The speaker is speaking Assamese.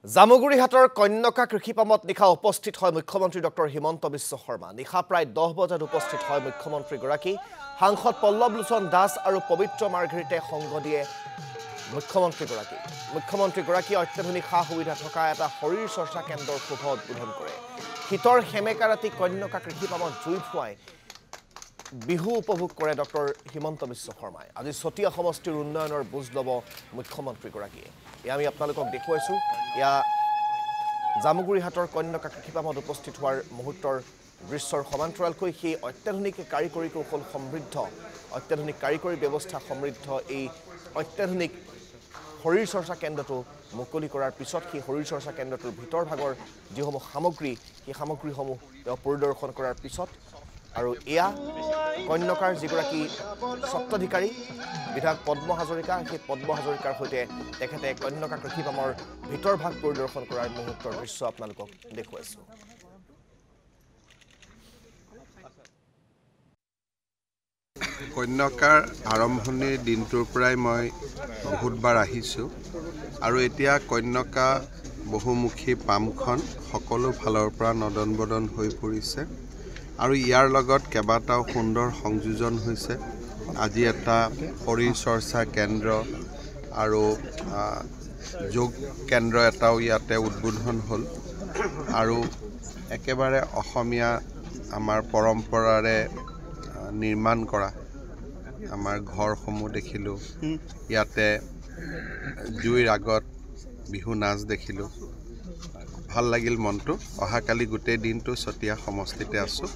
জামুগুৰিহাটৰ কন্যকা কৃষিপামত নিশা উপস্থিত হয় মুখ্যমন্ত্ৰী ডক্টৰ হিমন্ত বিশ্ব শৰ্মা। নিশা প্ৰায় 10 বজাত উপস্থিত হয় মুখ্যমন্ত্ৰীগৰাকী। সাংসদ পল্লৱ লোচন দাস আৰু পবিত্ৰ মাৰ্ঘেৰিটে সংগ দিয়ে মুখ্যমন্ত্ৰীগৰাকী। মুখ্যমন্ত্ৰীগৰাকীয়ে অত্যাধুনিক সা সুবিধা থকা এটা শৰীৰ চৰ্চা কেন্দ্ৰৰ শুভ উদ্বোধন কৰে। শীতৰ সেমেকা ৰাতি কন্যকা কৃষিপামত জুই ফুৱাই বিহু উপভোগ কৰে ডক্টৰ হিমন্ত বিশ্ব শৰ্মাই। আজি চতিয়া সমষ্টিৰ উন্নয়নৰ বুজ ল'ব মুখ্যমন্ত্ৰীগৰাকীয়ে। এয়া আমি আপোনালোকক দেখুৱাইছোঁ। এয়া জামুগুৰিহাটৰ কন্যকা কৃষিপামত উপস্থিত হোৱাৰ মুহূৰ্তৰ দৃশ্যৰ সমান্তৰালকৈ সেই অত্যাধুনিক কাৰিকৰী কৌশল সমৃদ্ধ, অত্যাধুনিক কাৰিকৰী ব্যৱস্থা সমৃদ্ধ এই অত্যাধুনিক শৰীৰ চৰ্চা কেন্দ্ৰটো মুকলি কৰাৰ পিছত সেই শৰীৰ চৰ্চা কেন্দ্ৰটোৰ ভিতৰ ভাগৰ যিসমূহ সামগ্ৰী, সেই সামগ্ৰীসমূহ তেওঁ পৰিদৰ্শন কৰাৰ পিছত আৰু এয়া কন্যকাৰ যিগৰাকী স্বত্বাধিকাৰী বিধায়ক পদ্ম হাজৰিকা, সেই পদ্ম হাজৰিকাৰ সৈতে তেখেতে কন্যকা কৃষিপামৰ ভিতৰ ভাগ পৰিদৰ্শন কৰাৰ মুহূৰ্তৰ দৃশ্য আপোনালোকক দেখুৱাইছোঁ। কন্যকাৰ আৰম্ভণিৰ দিনটোৰ পৰাই মই বহুতবাৰ আহিছোঁ আৰু এতিয়া কন্যকা বহুমুখী পামখন সকলো ফালৰ পৰা নদন বদন হৈ পৰিছে আৰু ইয়াৰ লগত কেইবাটাও সুন্দৰ সংযোজন হৈছে। আজি এটা শৰীৰ চৰ্চা কেন্দ্ৰ আৰু যোগ কেন্দ্ৰ এটাও ইয়াতে উদ্বোধন হ'ল আৰু একেবাৰে অসমীয়া আমাৰ পৰম্পৰাৰে নিৰ্মাণ কৰা আমাৰ ঘৰসমূহ দেখিলোঁ। ইয়াতে জুইৰ আগত বিহু নাচ দেখিলোঁ। ভাল লাগিল মনটো। অহাকালি গোটেই দিনটো চতিয়া সমষ্টিতে আছোঁ।